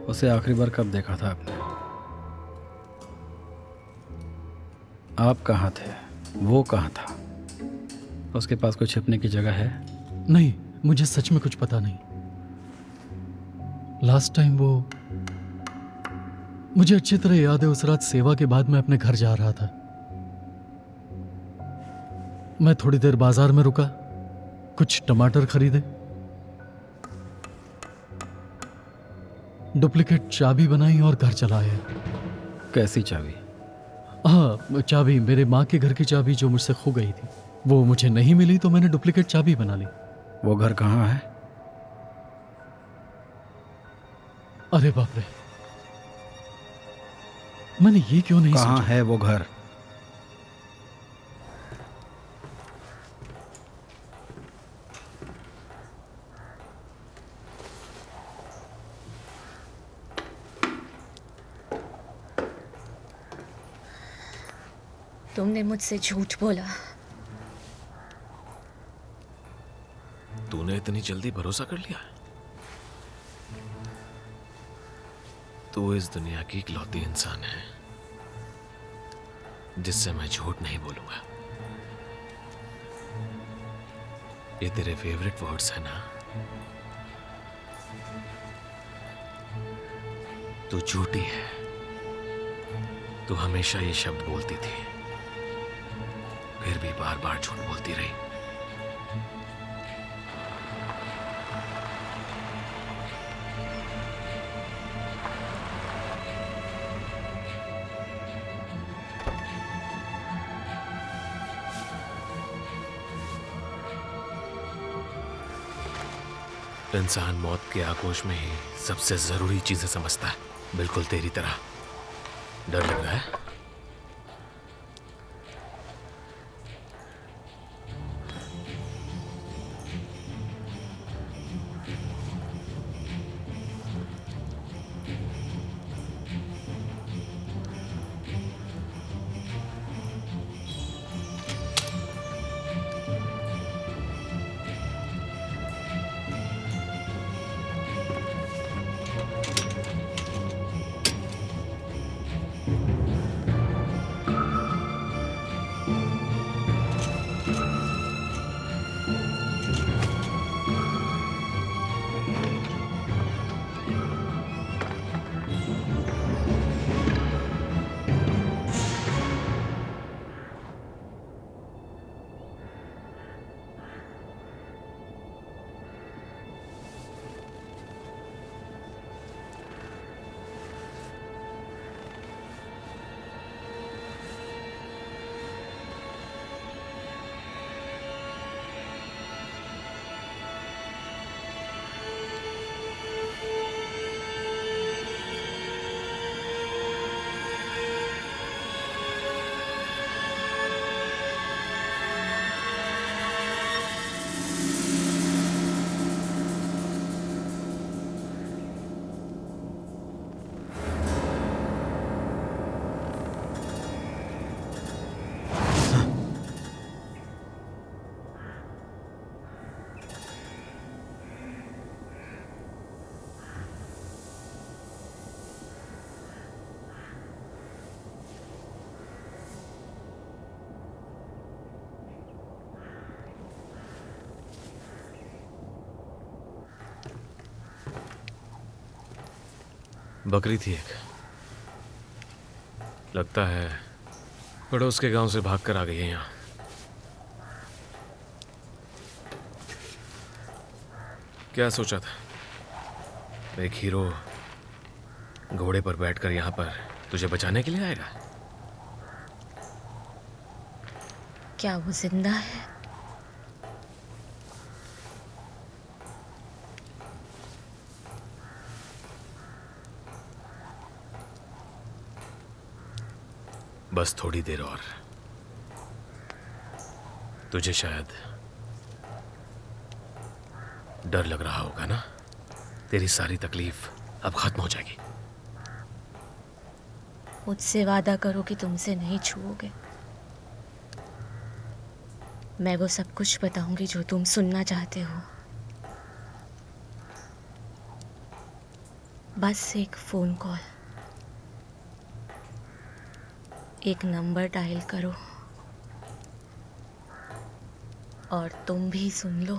Speaker 3: उसे आखिरी बार कब देखा था आपने? आप कहाँ थे? वो कहाँ था? उसके पास कोई छिपने की जगह है?
Speaker 11: नहीं, मुझे सच में कुछ पता नहीं। लास्ट टाइम वो, मुझे अच्छी तरह याद है, उस रात सेवा के बाद मैं अपने घर जा रहा था। मैं थोड़ी देर बाजार में रुका, कुछ टमाटर खरीदे, डुप्लीकेट चाबी बनाई और घर चला आया।
Speaker 3: कैसी चाबी?
Speaker 11: हाँ, चाबी, मेरे माँ के घर की चाबी जो मुझसे खो गई थी। वो मुझे नहीं मिली तो मैंने डुप्लीकेट चाबी बना ली।
Speaker 3: वो घर कहाँ है?
Speaker 11: अरे बाप रे, मैंने ये क्यों नहीं
Speaker 3: कहाँ
Speaker 11: सोचा?
Speaker 3: है वो घर?
Speaker 1: तुमने मुझसे झूठ बोला।
Speaker 6: तूने इतनी जल्दी भरोसा कर लिया? तू इस दुनिया की इकलौती इंसान है जिससे मैं झूठ नहीं बोलूंगा। ये तेरे फेवरेट वर्ड्स है ना? तू झूठी है। तू हमेशा ये शब्द बोलती थी, फिर भी बार बार झूठ बोलती रही। इंसान मौत के आक्रोश में ही सबसे जरूरी चीजें समझता है, बिल्कुल तेरी तरह। डर लग रहा है? बकरी थी एक, लगता है पड़ोस के गांव से भागकर आ गई है यहाँ। क्या सोचा था एक हीरो घोड़े पर बैठकर यहाँ पर तुझे बचाने के लिए आएगा?
Speaker 1: क्या वो जिंदा है?
Speaker 6: बस थोड़ी देर और। तुझे शायद डर लग रहा होगा ना? तेरी सारी तकलीफ अब खत्म हो जाएगी।
Speaker 1: मुझसे वादा करो कि तुमसे नहीं छूओगे। मैं वो सब कुछ बताऊंगी जो तुम सुनना चाहते हो। बस एक फोन कॉल, एक नंबर डायल करो और तुम भी सुन लो।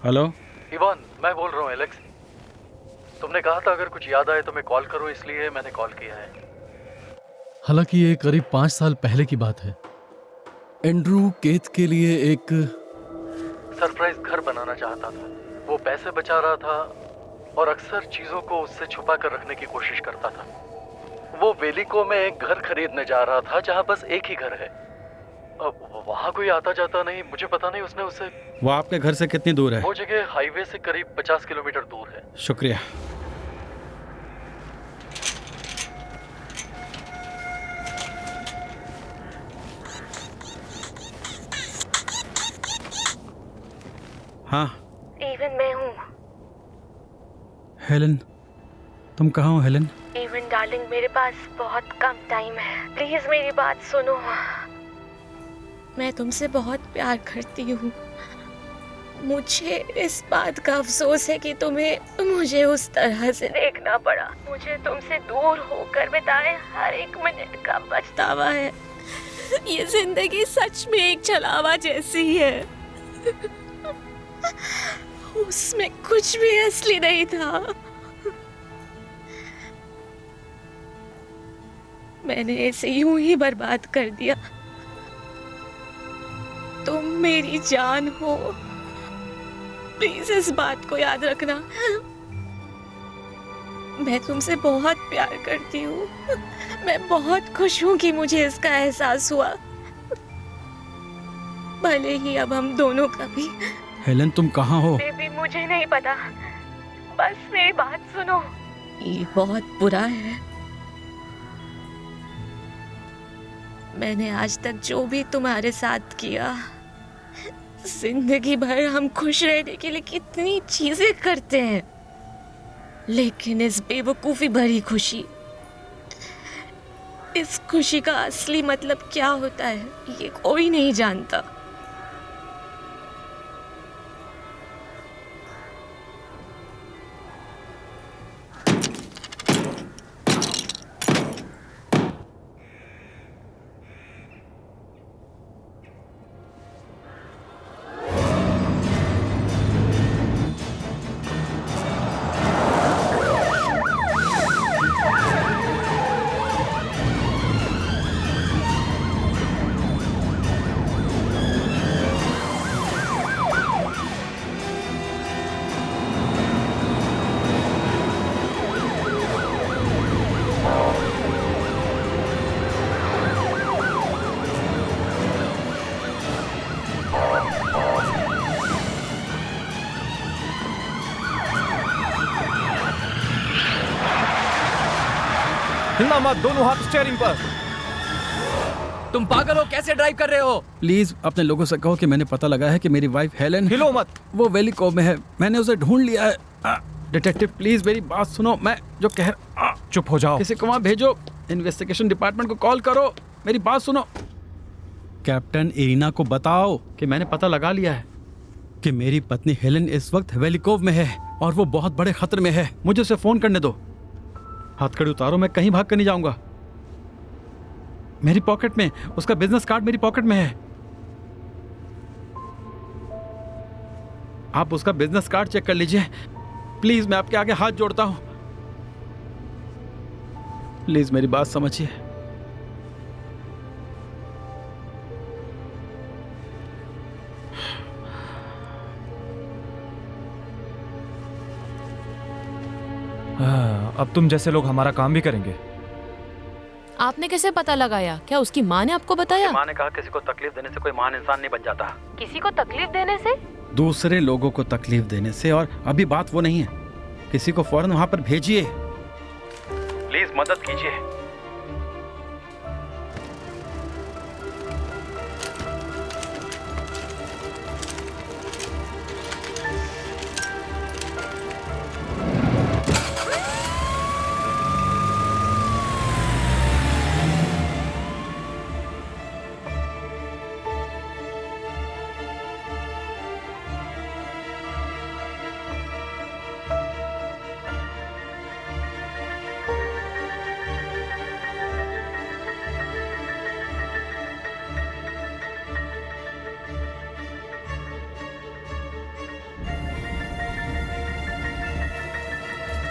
Speaker 3: हेलो
Speaker 11: इवान, मैं बोल रहा हूँ एलेक्स। तुमने कहा था अगर कुछ याद आए तो मैं कॉल करूँ, इसलिए मैंने कॉल किया है। हालांकि ये करीब 5 साल पहले की बात है। एंड्रू केथ के लिए एक सरप्राइज घर बनाना चाहता था। वो पैसे बचा रहा था और अक्सर चीजों को उससे छुपा कर रखने की कोशिश करता था। वो वेलिको में एक घर खरीदने जा रहा था जहाँ बस एक ही घर है। अब वहाँ कोई आता जाता नहीं, मुझे पता नहीं उसने उसे।
Speaker 3: वो आपके घर से कितनी दूर है?
Speaker 11: वो जगह हाईवे से करीब 50 किलोमीटर दूर है।
Speaker 3: शुक्रिया। हाँ
Speaker 1: इवन मैं हूँ।
Speaker 3: हेलन, तुम कहाँ हो हेलन?
Speaker 1: इवन डार्लिंग, मेरे पास बहुत कम टाइम है, प्लीज मेरी बात सुनो। मैं तुमसे बहुत प्यार करती हूँ। मुझे इस बात का अफसोस है कि तुम्हें मुझे उस तरह से देखना पड़ा। मुझे तुमसे दूर होकर बिताए हर एक मिनट का पछतावा है। ये जिंदगी सच में एक छलावा जैसी है। उसमें कुछ भी असली नहीं था। मैंने इसे यूं ही बर्बाद कर दिया। तुम मेरी जान हो, प्लीज इस बात को याद रखना। मैं तुमसे बहुत प्यार करती हूँ। मैं बहुत खुश हूँ कि मुझे इसका एहसास हुआ, भले ही अब हम दोनों का भी।
Speaker 3: हेलन, तुम कहाँ हो?
Speaker 1: बेबी, मुझे नहीं पता, बस मेरी बात सुनो। ये बहुत बुरा है। मैंने आज तक जो भी तुम्हारे साथ किया, जिंदगी भर हम खुश रहने के लिए कितनी चीजें करते हैं, लेकिन इस बेवकूफी भरी खुशी, इस खुशी का असली मतलब क्या होता है ये कोई नहीं जानता।
Speaker 2: हिलना मत, दोनों हाथ स्टीयरिंग पर।
Speaker 4: तुम पागल हो, कैसे ड्राइव कर रहे हो?
Speaker 3: प्लीज अपने लोगों से कहो कि मैंने पता लगाया है कि मेरी वाइफ हेलन,
Speaker 2: हिलो मत,
Speaker 3: वो वैली कोव में है। मैंने उसे ढूंढ लिया है। डिटेक्टिव प्लीज मेरी बात सुनो। मैं जो कह
Speaker 2: चुप हो जाओ।
Speaker 3: किसी को वहां भेजो, इन्वेस्टिगेशन डिपार्टमेंट को कॉल करो। मेरी बात सुनो। कैप्टन इरीना को बताओ कि मैंने पता लगा लिया है कि मेरी पत्नी हेलन इस वक्त वैली कोव में है और वो बहुत बड़े खतरे में है। मुझे उसे फोन करने दो। हथकड़ी उतारो, मैं कहीं भाग कर नहीं जाऊंगा। मेरी पॉकेट में उसका बिजनेस कार्ड मेरी पॉकेट में है। आप उसका बिजनेस कार्ड चेक कर लीजिए प्लीज। मैं आपके आगे हाथ जोड़ता हूं, प्लीज मेरी बात समझिए।
Speaker 2: अब तुम जैसे लोग हमारा काम भी करेंगे।
Speaker 9: आपने कैसे पता लगाया? क्या उसकी माँ ने आपको बताया?
Speaker 3: माँ ने कहा किसी को तकलीफ देने से कोई महान इंसान नहीं बन जाता।
Speaker 9: किसी को तकलीफ देने से?
Speaker 3: दूसरे लोगों को तकलीफ देने से। और अभी बात वो नहीं है। किसी को फौरन वहां पर भेजिए, प्लीज मदद कीजिए।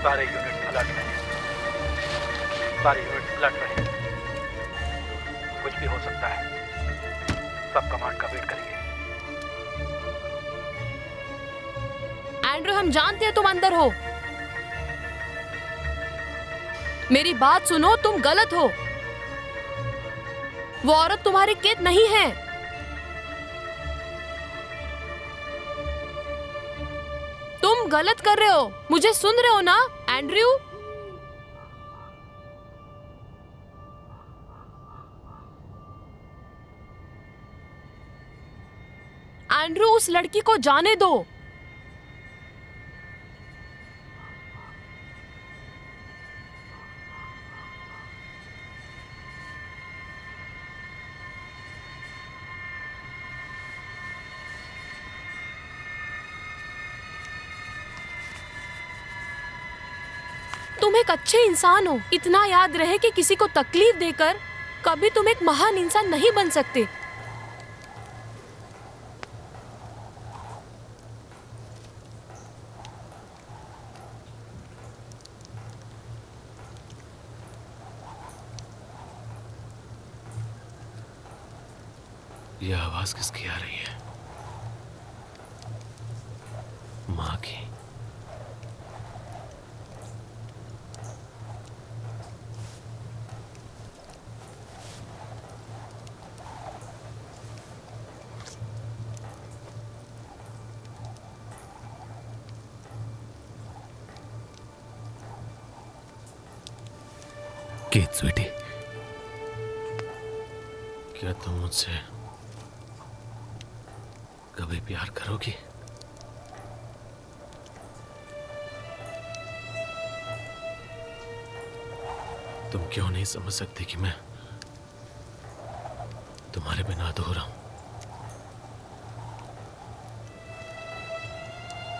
Speaker 12: सारे यूनिट्स अलर्ट रहे, सारे यूनिट्स अलर्ट रहे। कुछ भी हो सकता है, सब कमांड का वेट करेंगे।
Speaker 9: एंड्रू, हम जानते हैं तुम अंदर हो। मेरी बात सुनो, तुम गलत हो। वो औरत तुम्हारी कैद नहीं है। तुम गलत कर रहे हो। मुझे सुन रहे हो ना एंड्रयू? एंड्रू, उस लड़की को जाने दो। तुम एक अच्छे इंसान हो, इतना याद रहे कि किसी को तकलीफ देकर कभी तुम एक महान इंसान नहीं बन सकते।
Speaker 6: यह आवाज किसकी आ रही है? माँ की। केत स्वीटी, क्या तुम मुझसे कभी प्यार करोगी? तुम क्यों नहीं समझ सकती कि मैं तुम्हारे बिना अधूरा हूं?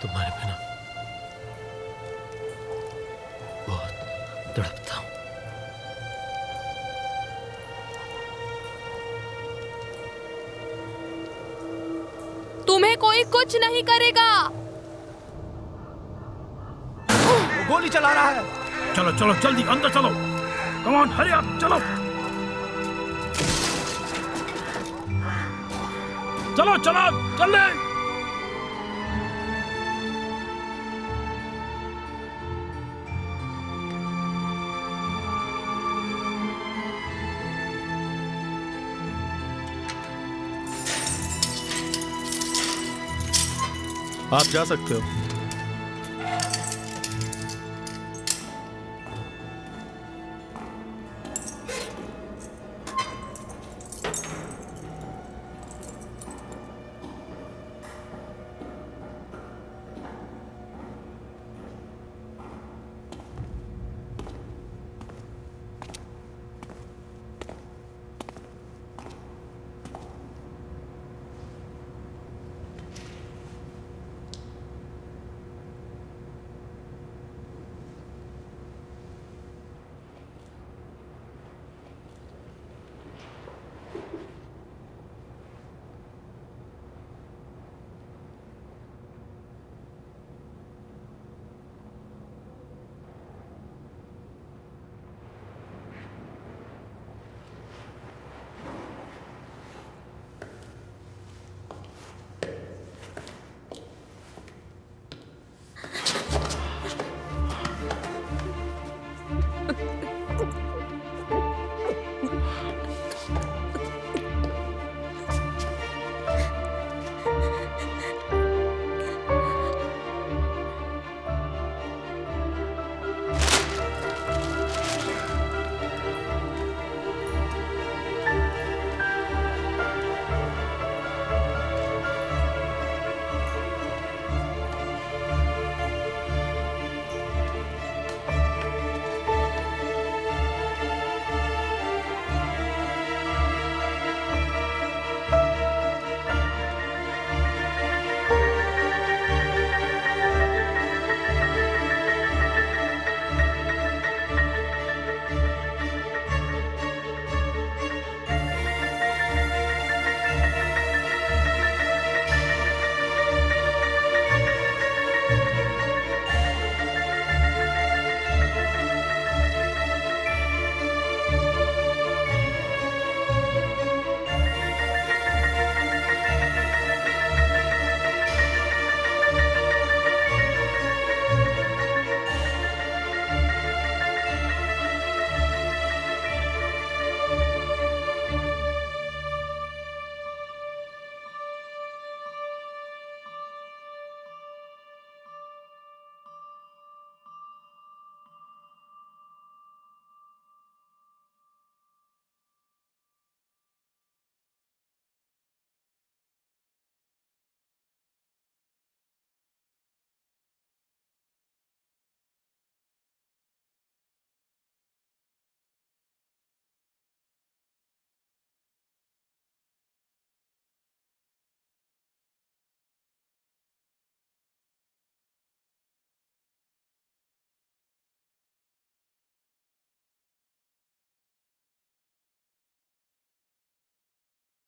Speaker 6: तुम्हारे बिना बहुत तड़पता हूं।
Speaker 9: तुम्हें कोई कुछ नहीं करेगा।
Speaker 12: गोली चला रहा है। चलो चलो जल्दी अंदर चलो। कम ऑन हरी अप, चलो चलो चलो जल्दी।
Speaker 11: आप जा सकते हो।